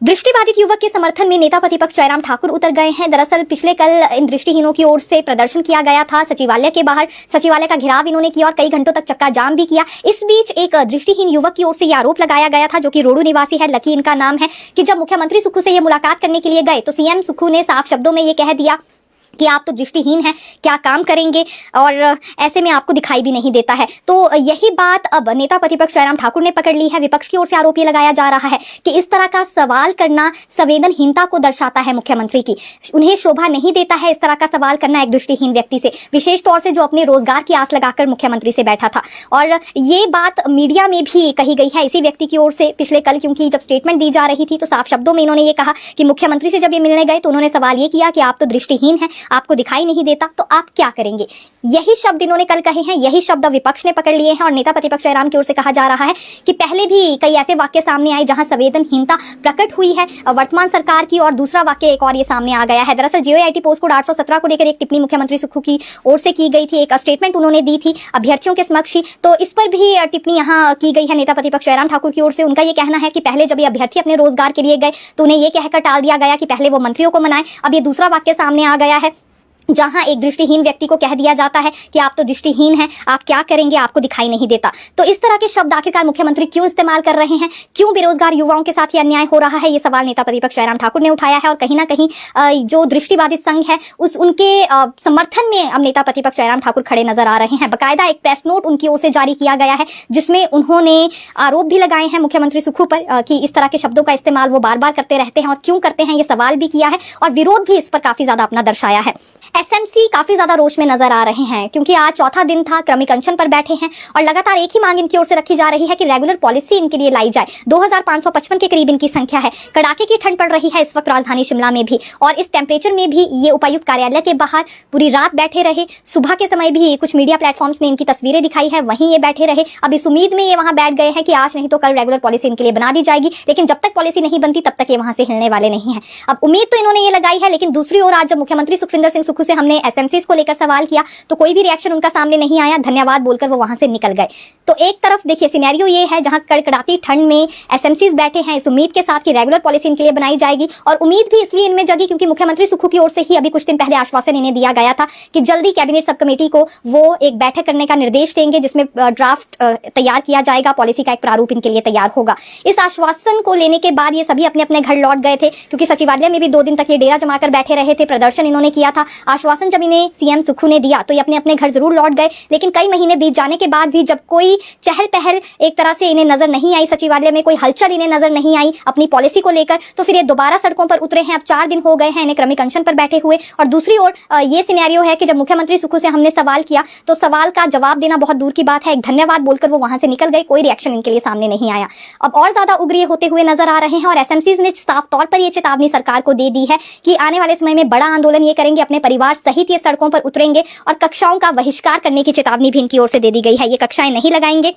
दृष्टिबाधित युवक के समर्थन में नेता प्रतिपक्ष जयराम ठाकुर उतर गए हैं। दरअसल पिछले कल इन दृष्टिहीनों की ओर से प्रदर्शन किया गया था सचिवालय के बाहर। सचिवालय का घेराव इन्होंने किया और कई घंटों तक चक्का जाम भी किया। इस बीच एक दृष्टिहीन युवक की ओर से यह आरोप लगाया गया था, जो कि रोडू निवासी है, लकी इनका नाम है, कि जब मुख्यमंत्री सुक्खू से ये मुलाकात करने के लिए गए तो सीएम सुक्खू ने साफ शब्दों में ये कह दिया कि आप तो दृष्टिहीन हैं, क्या काम करेंगे, और ऐसे में आपको दिखाई भी नहीं देता है। तो यही बात अब नेता प्रतिपक्ष जयराम ठाकुर ने पकड़ ली है। विपक्ष की ओर से आरोप ये लगाया जा रहा है कि इस तरह का सवाल करना संवेदनहीनता को दर्शाता है मुख्यमंत्री की। उन्हें शोभा नहीं देता है इस तरह का सवाल करना एक दृष्टिहीन व्यक्ति से, विशेष तौर से जो अपने रोजगार की आस लगाकर मुख्यमंत्री से बैठा था। और ये बात मीडिया में भी कही गई है इसी व्यक्ति की ओर से पिछले कल, क्योंकि जब स्टेटमेंट दी जा रही थी तो साफ शब्दों में इन्होंने ये कहा कि मुख्यमंत्री से जब ये मिलने गए तो उन्होंने सवाल ये किया कि आप तो दृष्टिहीन हैं, आपको दिखाई नहीं देता, तो आप क्या करेंगे। यही शब्द इन्होंने कल कहे हैं, यही शब्द विपक्ष ने पकड़ लिए हैं। और नेता प्रतिपक्ष जयराम की ओर से कहा जा रहा है कि पहले भी कई ऐसे वाक्य सामने आए जहां संवेदनहीनता प्रकट हुई है वर्तमान सरकार की, और दूसरा वाक्य एक और ये सामने आ गया है। दरअसल जेओआईटी पोस्ट कोड 817 को लेकर एक टिप्पणी मुख्यमंत्री सुक्खू की ओर से की गई थी, एक स्टेटमेंट उन्होंने दी थी अभ्यर्थियों के समक्ष ही, तो इस पर भी टिप्पणी यहाँ की गई है नेता प्रतिपक्ष जयराम ठाकुर की ओर से। उनका ये कहना है कि पहले जब ये अभ्यर्थी अपने रोजगार के लिए गए तो उन्हें ये कहकर टाल दिया गया कि पहले वो मंत्रियों को मनाएं। अब ये दूसरा वाक्य सामने आ गया है जहां एक दृष्टिहीन व्यक्ति को कह दिया जाता है कि आप तो दृष्टिहीन हैं, आप क्या करेंगे, आपको दिखाई नहीं देता। तो इस तरह के शब्द आखिरकार मुख्यमंत्री क्यों इस्तेमाल कर रहे हैं, क्यों बेरोजगार युवाओं के साथ ये अन्याय हो रहा है, ये सवाल नेता प्रतिपक्ष जयराम ठाकुर ने उठाया है। और कहीं ना कहीं जो दृष्टिबाधित संघ है उनके समर्थन में अब नेता प्रतिपक्ष जयराम ठाकुर खड़े नजर आ रहे हैं। बाकायदा एक प्रेस नोट उनकी ओर से जारी किया गया है जिसमें उन्होंने आरोप भी लगाए हैं मुख्यमंत्री सुक्खू पर कि इस तरह के शब्दों का इस्तेमाल वो बार बार करते रहते हैं और क्यों करते हैं, ये सवाल भी किया है और विरोध भी इस पर काफी ज्यादा अपना दर्शाया है। एसएमसी काफी ज्यादा रोष में नजर आ रहे हैं क्योंकि आज चौथा दिन था, क्रमिक अनशन पर बैठे हैं और लगातार एक ही मांग इनकी ओर से रखी जा रही है कि रेगुलर पॉलिसी इनके लिए लाई जाए। 2555 के करीब इनकी संख्या है। कड़ाके की ठंड पड़ रही है इस वक्त राजधानी शिमला में भी, और इस टेम्परेचर में भी ये उपायुक्त कार्यालय के बाहर पूरी रात बैठे रहे। सुबह के समय भी कुछ मीडिया प्लेटफॉर्म्स ने इनकी तस्वीरें दिखाई है, वहीं ये बैठे रहे। अब इस उम्मीद में ये वहां बैठ गए हैं कि आज नहीं तो कल रेगुलर पॉलिसी इनके लिए बना दी जाएगी, लेकिन जब तक पॉलिसी नहीं बनती तब तक ये वहां से हिलने वाले नहीं है। अब उम्मीद तो इन्होंने ये लगाई है, लेकिन दूसरी ओर आज जब मुख्यमंत्री सुखविंदर सिंह सुक्खू से हमने एसएमसी को लेकर सवाल किया तो कोई भी रिएक्शन उनका सामने नहीं आया। धन्यवाद बोलकर वो वहां से निकल गए। तो एक तरफ देखिए सिनेरियो ये है जहां कड़कड़ाती ठंड में एसएमसीज बैठे हैं इस उम्मीद के साथ कि रेगुलर पॉलिसी इनके लिए बनाई जाएगी, और उम्मीद भी इसलिए इनमें जगी क्योंकि मुख्यमंत्री सुक्खू की ओर से ही अभी कुछ दिन पहले आश्वासन इन्हें दिया गया था कि जल्दी कैबिनेट सब कमेटी को वो एक बैठक करने का निर्देश देंगे जिसमें ड्राफ्ट तैयार किया जाएगा, पॉलिसी का एक प्रारूप इनके लिए तैयार होगा। इस आश्वासन को लेने के बाद ये सभी अपने अपने घर लौट गए थे क्योंकि सचिवालय में भी 2 दिन तक ये डेरा जमाकर बैठे रहे थे, प्रदर्शन इन्होंने किया था। आश्वासन जब इन्हें सीएम सुक्खू ने दिया तो ये अपने अपने घर जरूर लौट गए, लेकिन कई महीने बीत जाने के बाद भी जब कोई चहल पहल एक तरह से इन्हें नजर नहीं आई, सचिवालय में कोई हलचल इन्हें नजर नहीं आई अपनी पॉलिसी को लेकर, तो फिर ये दोबारा सड़कों पर उतरे हैं। अब 4 दिन हो गए हैं इन्हें क्रमिक अनशन पर बैठे हुए। और दूसरी ओर ये सिनेरियो है कि जब मुख्यमंत्री सुक्खू से हमने सवाल किया तो सवाल का जवाब देना बहुत दूर की बात है, एक धन्यवाद बोलकर वो वहां से निकल गए, कोई रिएक्शन इनके लिए सामने नहीं आया। अब और ज्यादा उग्र होते हुए नजर आ रहे हैं और एसएमसीज ने साफ तौर पर यह चेतावनी सरकार को दे दी है कि आने वाले समय में बड़ा आंदोलन ये करेंगे, अपने परिवार सहित ये सड़कों पर उतरेंगे और कक्षाओं का बहिष्कार करने की चेतावनी भी इनकी ओर से दे दी गई है। ये कक्षाएं नहीं लगाएंगे।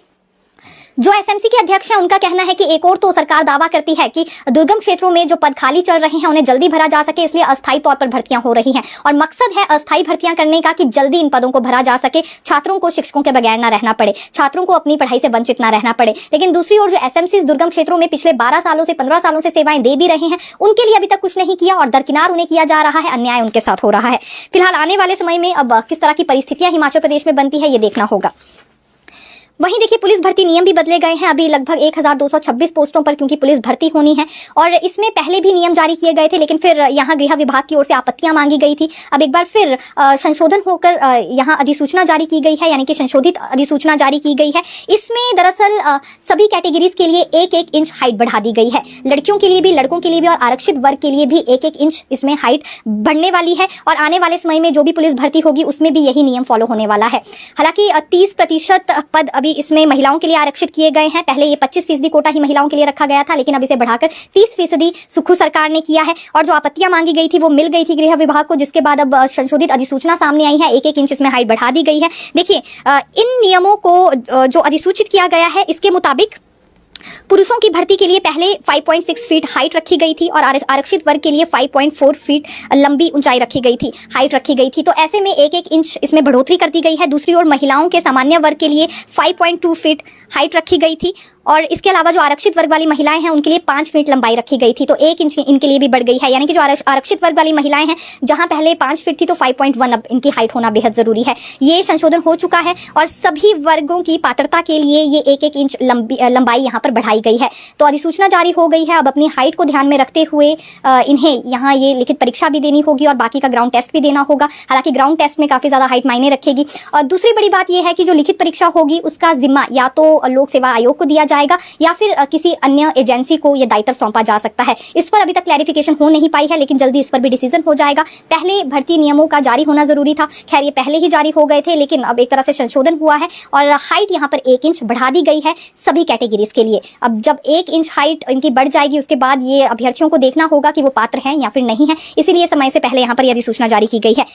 जो एसएमसी के अध्यक्ष हैं उनका कहना है कि एक और तो सरकार दावा करती है कि दुर्गम क्षेत्रों में जो पद खाली चल रहे हैं उन्हें जल्दी भरा जा सके, इसलिए अस्थायी तौर पर भर्तियां हो रही हैं और मकसद है अस्थायी भर्तियां करने का कि जल्दी इन पदों को भरा जा सके, छात्रों को शिक्षकों के बगैर ना रहना पड़े, छात्रों को अपनी पढ़ाई से वंचित ना रहना पड़े। लेकिन दूसरी ओर जो एसएमसी दुर्गम क्षेत्रों में पिछले 12 सालों से 15 सालों से सेवाएं दे भी रहे हैं उनके लिए अभी तक कुछ नहीं किया और दरकिनार उन्हें किया जा रहा है, अन्याय उनके साथ हो रहा है। फिलहाल आने वाले समय में अब किस तरह की परिस्थितियां हिमाचल प्रदेश में बनती है ये देखना होगा। वहीं देखिए पुलिस भर्ती नियम भी बदले गए हैं अभी लगभग 1226 पोस्टों पर, क्योंकि पुलिस भर्ती होनी है और इसमें पहले भी नियम जारी किए गए थे, लेकिन फिर यहाँ गृह विभाग की ओर से आपत्तियां मांगी गई थी। अब एक बार फिर संशोधन होकर यहाँ अधिसूचना जारी की गई है, यानी कि संशोधित अधिसूचना जारी की गई है। इसमें दरअसल सभी कैटेगरीज के लिए 1-1 इंच हाइट बढ़ा दी गई है, लड़कियों के लिए भी, लड़कों के लिए भी और आरक्षित वर्ग के लिए भी 1-1 इंच इसमें हाइट बढ़ने वाली है। और आने वाले समय में जो भी पुलिस भर्ती होगी उसमें भी यही नियम फॉलो होने वाला है। हालांकि 30% पद अभी इसमें महिलाओं के लिए आरक्षित किए गए हैं। पहले ये 25% कोटा ही महिलाओं के लिए रखा गया था, लेकिन अब इसे बढ़ाकर 30% सुक्खू सरकार ने किया है। और जो आपत्तियां मांगी गई थी वो मिल गई थी गृह विभाग को, जिसके बाद अब संशोधित अधिसूचना सामने आई है, 1-1 इंच इसमें हाइट बढ़ा दी गई है। देखिए इन नियमों को जो अधिसूचित किया गया है इसके मुताबिक पुरुषों की भर्ती के लिए पहले 5.6 फीट हाइट रखी गई थी और आरक्षित वर्ग के लिए 5.4 फीट लंबी ऊंचाई रखी गई थी, हाइट रखी गई थी। तो ऐसे में 1-1 इंच इसमें बढ़ोतरी कर दी गई है। दूसरी ओर महिलाओं के सामान्य वर्ग के लिए 5.2 फीट हाइट रखी गई थी और इसके अलावा जो आरक्षित वर्ग वाली महिलाएं हैं उनके लिए 5 फीट लंबाई रखी गई थी, तो 1 इंच इनके लिए भी बढ़ गई है। यानी कि जो आरक्षित वर्ग वाली महिलाएं हैं, जहां पहले 5 फीट थी तो 5.1 अब इनकी हाइट होना बेहद जरूरी है। ये संशोधन हो चुका है और सभी वर्गों की पात्रता के लिए ये 1-1 इंच लंबाई यहाँ पर बढ़ाई गई है। तो अधिसूचना जारी हो गई है। अब अपनी हाइट को ध्यान में रखते हुए इन्हें यहाँ ये लिखित परीक्षा भी देनी होगी और बाकी का ग्राउंड टेस्ट भी देना होगा। हालांकि ग्राउंड टेस्ट में काफी ज्यादा हाइट मायने रखेगी। और दूसरी बड़ी बात यह है कि जो लिखित परीक्षा होगी उसका जिम्मा या तो लोक सेवा आयोग को दिया जाएगा या फिर किसी अन्य एजेंसी को यह दायित्व सौंपा जा सकता है। इस पर अभी तक क्लैरिफिकेशन हो नहीं पाई है, लेकिन जल्दी इस पर भी डिसीजन हो जाएगा। पहले भर्ती नियमों का जारी होना जरूरी था, खैर ये पहले ही जारी हो गए थे, लेकिन अब एक तरह से संशोधन हुआ है और हाइट यहाँ पर 1 इंच बढ़ा दी गई है सभी कैटेगरीज के लिए। अब जब 1 इंच हाइट इनकी बढ़ जाएगी उसके बाद ये अभ्यर्थियों को देखना होगा कि वो पात्र हैं या फिर नहीं है, इसीलिए समय से पहले यहाँ पर यह अधिसूचना जारी की गई है।